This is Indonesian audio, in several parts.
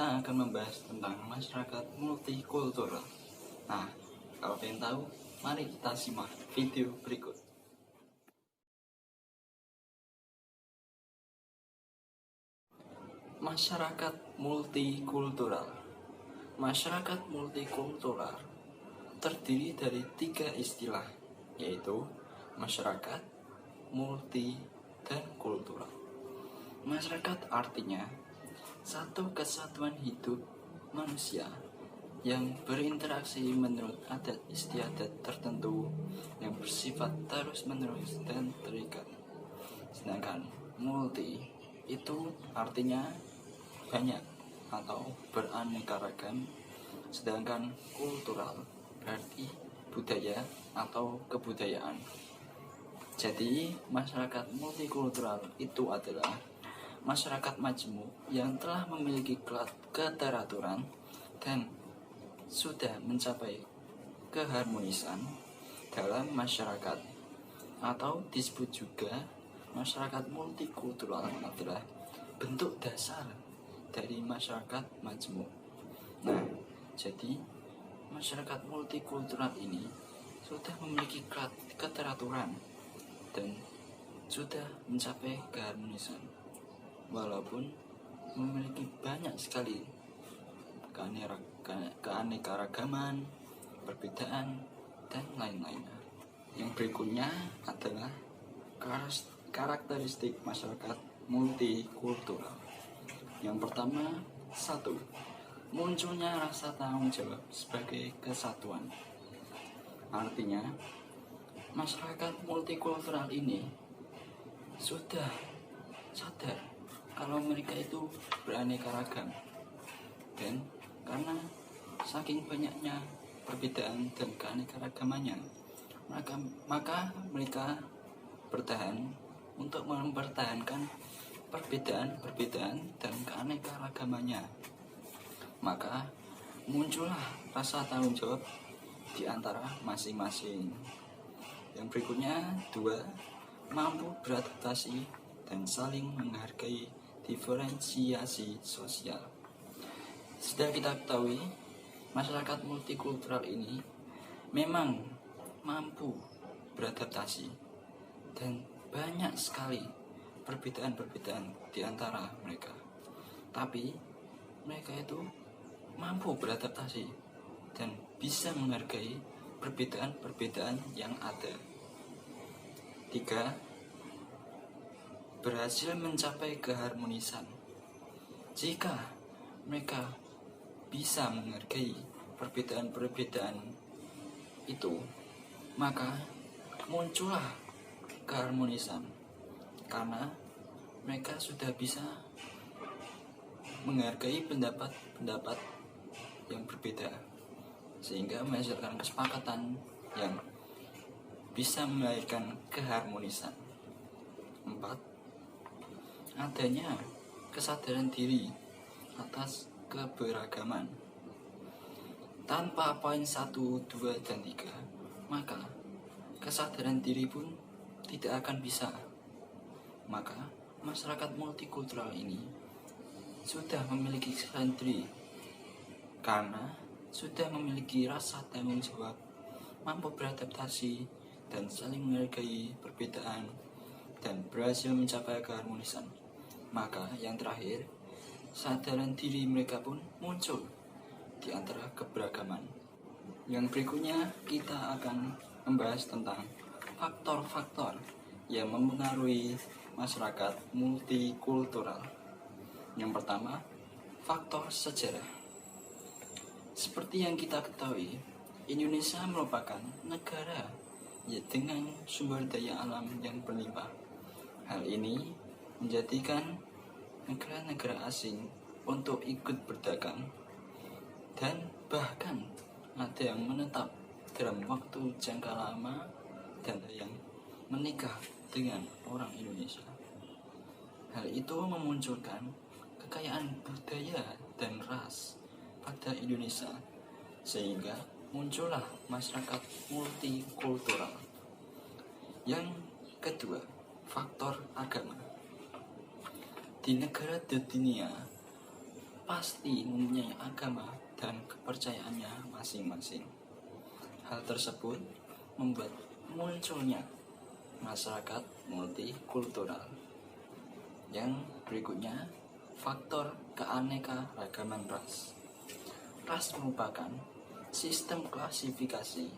kita akan membahas tentang masyarakat multikultural. Nah, kalau pengen tahu, mari kita simak video berikut. Masyarakat multikultural. Masyarakat multikultural terdiri dari 3 istilah, yaitu masyarakat, multi, dan kultural. Masyarakat artinya satu kesatuan hidup manusia yang berinteraksi menurut adat istiadat tertentu yang bersifat terus-menerus dan terikat. Sedangkan multi itu artinya banyak atau beraneka ragam, sedangkan kultural berarti budaya atau kebudayaan. Jadi, masyarakat multikultural itu adalah masyarakat majemuk yang telah memiliki keteraturan dan sudah mencapai keharmonisan dalam masyarakat, atau disebut juga masyarakat multikultural adalah bentuk dasar dari masyarakat majemuk. Nah, jadi masyarakat multikultural ini sudah memiliki keteraturan dan sudah mencapai keharmonisan, walaupun memiliki banyak sekali keanekaragaman, perbedaan, dan lain-lainnya. Yang berikutnya adalah karakteristik masyarakat multikultural. Yang pertama, 1. Munculnya rasa tanggung jawab sebagai kesatuan. Artinya, masyarakat multikultural ini sudah sadar kalau mereka itu beraneka ragam, dan karena saking banyaknya perbedaan dan keanekaragamannya, maka mereka bertahan untuk mempertahankan perbedaan dan keanekaragamannya. Maka muncullah rasa tanggung jawab di antara masing-masing. Yang berikutnya, 2. Mampu beradaptasi dan saling menghargai diferensiasi sosial. Sudah kita ketahui, masyarakat multikultural ini memang mampu beradaptasi dan banyak sekali perbedaan-perbedaan di antara mereka. Tapi mereka itu mampu beradaptasi dan bisa menghargai perbedaan-perbedaan yang ada. 3. Berhasil mencapai keharmonisan. Jika mereka bisa menghargai perbedaan-perbedaan itu, maka muncullah keharmonisan, karena mereka sudah bisa menghargai pendapat-pendapat yang berbeda, sehingga menghasilkan kesepakatan yang bisa melahirkan keharmonisan. 4. Adanya kesadaran diri atas keberagaman. Tanpa poin 1, 2, dan 3, maka kesadaran diri pun tidak akan bisa. Maka masyarakat multikultural ini sudah memiliki kesadaran diri karena sudah memiliki rasa tanggung jawab, mampu beradaptasi dan saling menghargai perbedaan, dan berhasil mencapai keharmonisan. Maka yang terakhir, kesadaran diri mereka pun muncul di antara keberagaman. Yang berikutnya kita akan membahas tentang faktor-faktor yang mempengaruhi masyarakat multikultural. Yang pertama, faktor sejarah. Seperti yang kita ketahui, Indonesia merupakan negara dengan sumber daya alam yang berlimpah. Hal ini menjadikan negara-negara asing untuk ikut berdagang, dan bahkan ada yang menetap dalam waktu jangka lama dan ada yang menikah dengan orang Indonesia. Hal itu memunculkan kekayaan budaya dan ras pada Indonesia, sehingga muncullah masyarakat multikultural. Yang kedua, faktor agama. Di negara di dunia, pasti mempunyai agama dan kepercayaannya masing-masing. Hal tersebut membuat munculnya masyarakat multikultural. Yang berikutnya, faktor keanekaragaman ras. Ras merupakan sistem klasifikasi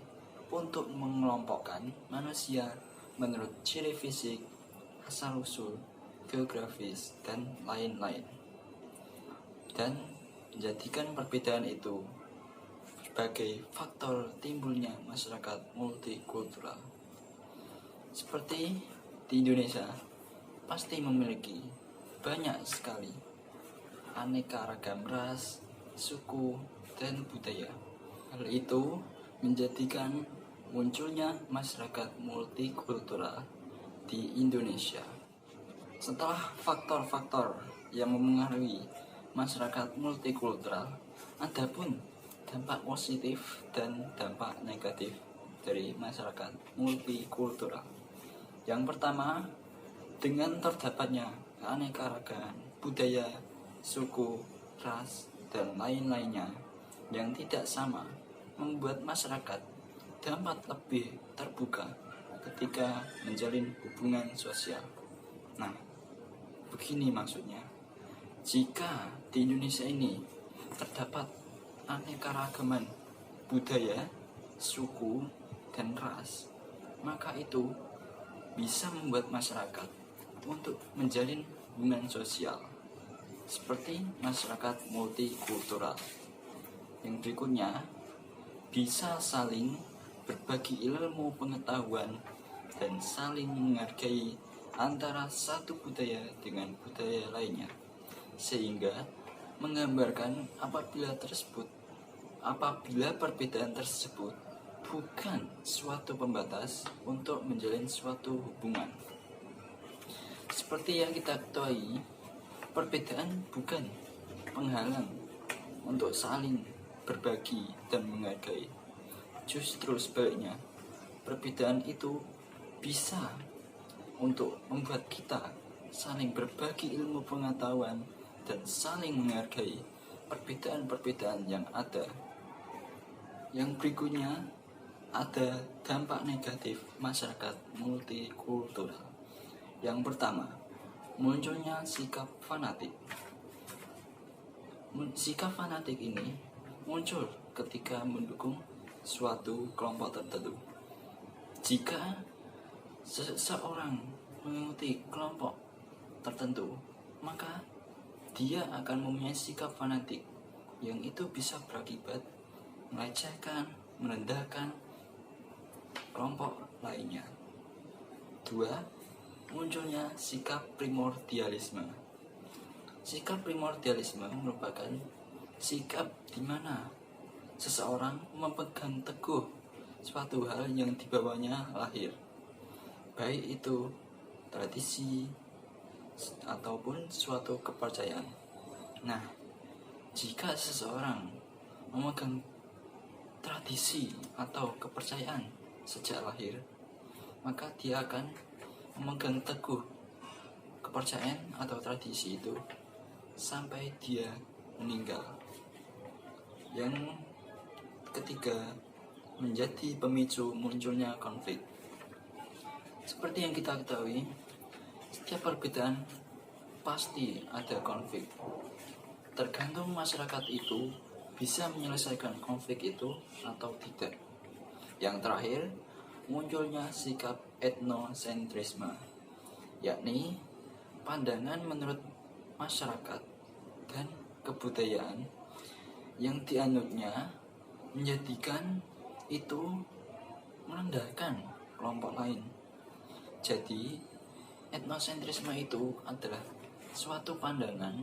untuk mengelompokkan manusia menurut ciri fisik, asal-usul, geografis, dan lain-lain, dan menjadikan perbedaan itu sebagai faktor timbulnya masyarakat multikultural. Seperti di Indonesia, pasti memiliki banyak sekali aneka ragam ras, suku, dan budaya. Hal itu menjadikan munculnya masyarakat multikultural di Indonesia. Setelah faktor-faktor yang memengaruhi masyarakat multikultural, ada pun dampak positif dan dampak negatif dari masyarakat multikultural. Yang pertama, dengan terdapatnya keanekaragaman budaya, suku, ras, dan lain-lainnya yang tidak sama membuat masyarakat dapat lebih terbuka ketika menjalin hubungan sosial. Nah, begini maksudnya. Jika di Indonesia ini terdapat keanekaragaman budaya, suku, dan ras, maka itu bisa membuat masyarakat untuk menjalin hubungan sosial seperti masyarakat multikultural. Yang berikutnya, bisa saling berbagi ilmu pengetahuan dan saling menghargai antara satu budaya dengan budaya lainnya, sehingga menggambarkan apabila perbedaan tersebut bukan suatu pembatas untuk menjalin suatu hubungan. Seperti yang kita ketahui, perbedaan bukan penghalang untuk saling berbagi dan menghargai. Justru sebaliknya, perbedaan itu bisa untuk membuat kita saling berbagi ilmu pengetahuan dan saling menghargai perbedaan-perbedaan yang ada. Yang berikutnya, ada dampak negatif masyarakat multikultural. Yang pertama, munculnya sikap fanatik. Sikap fanatik ini muncul ketika mendukung suatu kelompok tertentu. Jika seseorang mengikuti kelompok tertentu, maka dia akan mempunyai sikap fanatik yang itu bisa berakibat melecehkan, merendahkan kelompok lainnya. 2. Munculnya sikap primordialisme. Sikap primordialisme merupakan sikap di mana seseorang memegang teguh suatu hal yang dibawanya lahir, baik itu tradisi ataupun suatu kepercayaan. Nah, jika seseorang memegang tradisi atau kepercayaan sejak lahir, maka dia akan memegang teguh kepercayaan atau tradisi itu sampai dia meninggal. Yang ketiga, menjadi pemicu munculnya konflik. Seperti yang kita ketahui, setiap perbedaan pasti ada konflik. Tergantung masyarakat itu bisa menyelesaikan konflik itu atau tidak. Yang terakhir, munculnya sikap etnosentrisme, yakni pandangan menurut masyarakat dan kebudayaan yang dianutnya menjadikan itu merendahkan kelompok lain. Jadi, etnosentrisme itu adalah suatu pandangan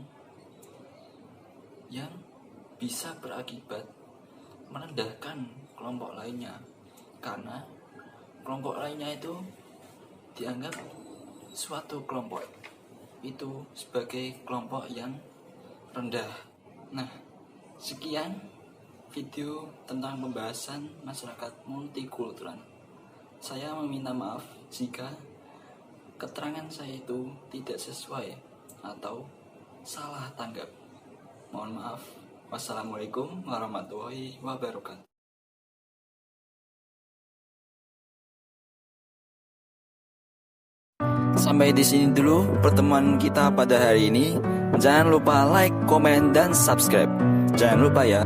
yang bisa berakibat merendahkan kelompok lainnya, karena kelompok lainnya itu dianggap suatu kelompok itu sebagai kelompok yang rendah. Nah, sekian video tentang pembahasan masyarakat multikultural. Saya meminta maaf jika keterangan saya itu tidak sesuai atau salah tanggap. Mohon maaf. Wassalamualaikum warahmatullahi wabarakatuh. Sampai di sini dulu pertemuan kita pada hari ini. Jangan lupa like, komen, dan subscribe. Jangan lupa ya.